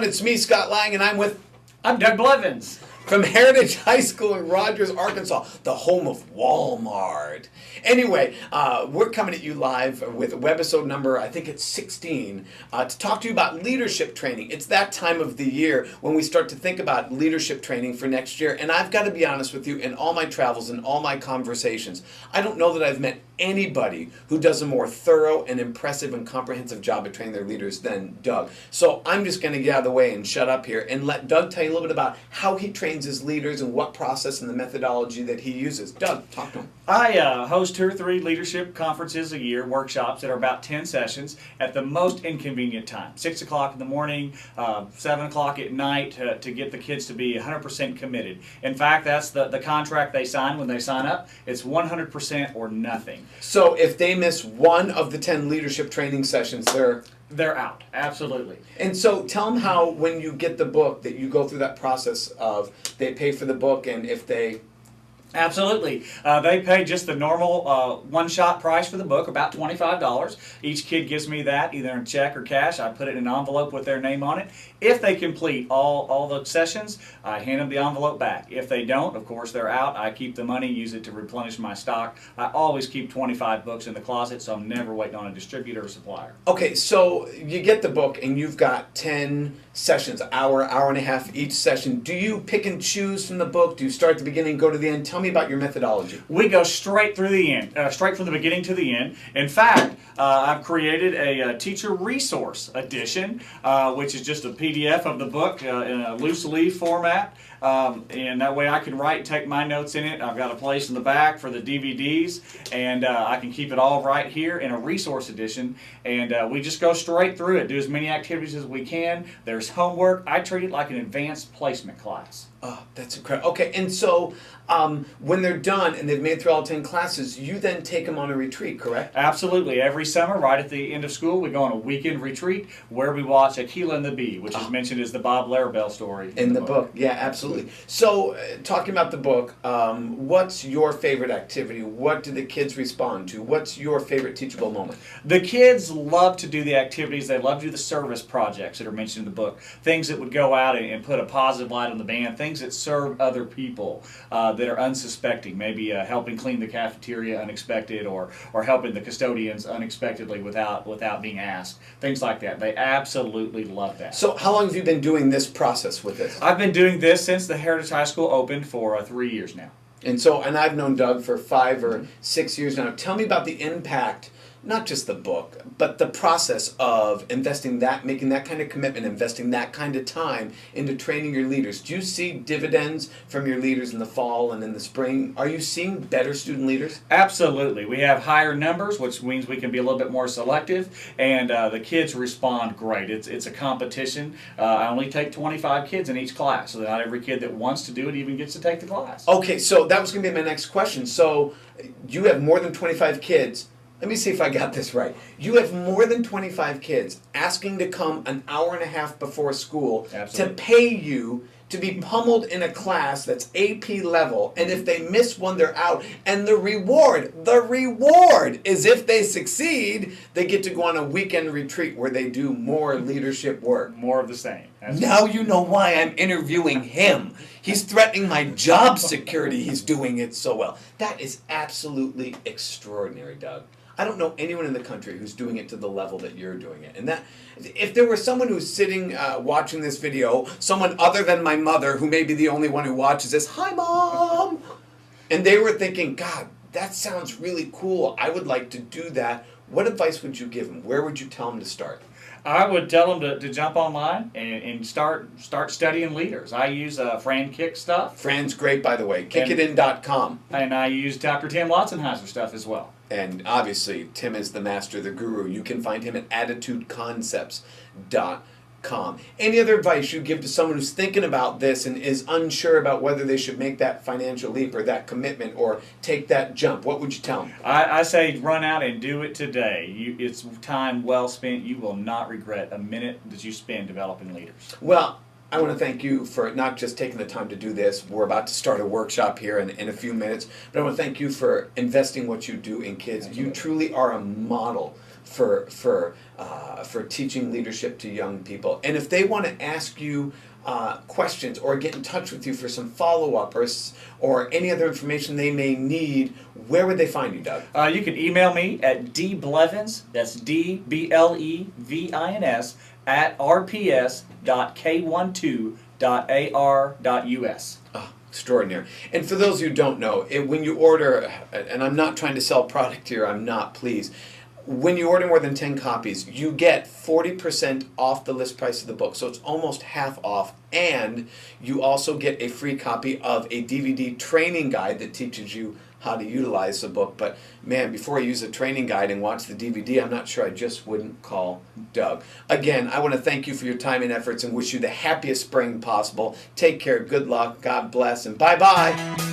everyone. It's me, Scott Lang, and I'm Doug Blevins. From Heritage High School in Rogers, Arkansas, the home of Walmart. Anyway, we're coming at you live with Webisode number, I think it's 16, to talk to you about leadership training. It's that time of the year when we start to think about leadership training for next year. And I've got to be honest with you, in all my travels and all my conversations, I don't know that I've met anybody who does a more thorough and impressive and comprehensive job at training their leaders than Doug. So I'm just going to get out of the way and shut up here and let Doug tell you a little bit about how he trains his leaders and what process and the methodology that he uses. Doug, talk to him. I host 2 or 3 leadership conferences a year, workshops that are about 10 sessions at the most inconvenient time. 6 o'clock in the morning, 7 o'clock at night to get the kids to be 100% committed. In fact, that's the contract they sign when they sign up. It's 100% or nothing. So if they miss one of the 10 leadership training sessions, they're out, absolutely. And so tell them how, when you get the book, that you go through that process of they pay for the book, and if they... Absolutely. They pay just the normal one-shot price for the book, about $25. Each kid gives me that, either in check or cash. I put it in an envelope with their name on it. If they complete all the sessions, I hand them the envelope back. If they don't, of course, they're out. I keep the money, use it to replenish my stock. I always keep 25 books in the closet, so I'm never waiting on a distributor or supplier. Okay, so you get the book, and you've got 10 sessions, hour and a half each session. Do you pick and choose from the book? Do you start at the beginning, go to the end? Tell me about your methodology. We go straight through the end, straight from the beginning to the end. In fact, I've created a teacher resource edition, which is just a PDF of the book in a loose leaf format. And that way I can take my notes in it. I've got a place in the back for the DVDs, and I can keep it all right here in a resource edition. And we just go straight through it, do as many activities as we can. There's homework. I treat it like an advanced placement class. Oh, that's incredible. Okay, and so when they're done and they've made through all 10 classes, you then take them on a retreat, correct? Absolutely. Every summer, right at the end of school, we go on a weekend retreat where we watch Aquila and the Bee, which is mentioned as the Bob Larabelle story. In the book. Yeah, absolutely. So, talking about the book, what's your favorite activity? What do the kids respond to? What's your favorite teachable moment? The kids love to do the activities. They love to do the service projects that are mentioned in the book. Things that would go out and put a positive light on the band. Things that serve other people that are unsuspecting. Maybe helping clean the cafeteria unexpected, or helping the custodians unexpectedly without being asked. Things like that. They absolutely love that. So, how long have you been doing this process with this? I've been doing this since the Heritage High School opened for 3 years now. And I've known Doug for 5 or 6 years now. Tell me about the impact, not just the book, but the process of making that kind of commitment, investing that kind of time into training your leaders. Do you see dividends from your leaders in the fall and in the spring? Are you seeing better student leaders? Absolutely. We have higher numbers, which means we can be a little bit more selective, and the kids respond great. It's a competition. I only take 25 kids in each class, so that not every kid that wants to do it even gets to take the class. Okay, so that was going to be my next question. So you have more than 25 kids. Let me see if I got this right. You have more than 25 kids asking to come an hour and a half before school Absolutely. to pay you to be pummeled in a class that's AP level, and if they miss one, they're out. And the reward is if they succeed, they get to go on a weekend retreat where they do more leadership work. More of the same. Now you know why I'm interviewing him. He's threatening my job security. He's doing it so well. That is absolutely extraordinary, Doug. I don't know anyone in the country who's doing it to the level that you're doing it. And that, if there were someone who's sitting watching this video, someone other than my mother, who may be the only one who watches this, hi Mom, and they were thinking, God, that sounds really cool. I would like to do that. What advice would you give them? Where would you tell them to start? I would tell them to jump online and start studying leaders. I use Fran Kick stuff. Fran's great, by the way. Kickitin.com. And I use Dr. Tim Lotzenheiser stuff as well. And obviously, Tim is the master, the guru. You can find him at attitudeconcepts.com. Any other advice you give to someone who's thinking about this and is unsure about whether they should make that financial leap or that commitment or take that jump? What would you tell them? I say run out and do it today. It's time well spent. You will not regret a minute that you spend developing leaders. Well, I want to thank you for not just taking the time to do this. We're about to start a workshop here in a few minutes. But I want to thank you for investing what you do in kids. You truly are a model for teaching leadership to young people. And if they want to ask you questions or get in touch with you for some follow-up or any other information they may need, where would they find you, Doug? You can email me at dblevins, that's DBLEVINS, at rps.k12.ar.us. Oh, extraordinary. And for those who don't know, when you order, and I'm not trying to sell product here, I'm not, please. When you order more than 10 copies, you get 40% off the list price of the book. So it's almost half off. And you also get a free copy of a DVD training guide that teaches you how to utilize the book. But man, before I use a training guide and watch the DVD, I'm not sure I just wouldn't call Doug. Again, I want to thank you for your time and efforts and wish you the happiest spring possible. Take care, good luck, God bless, and bye-bye.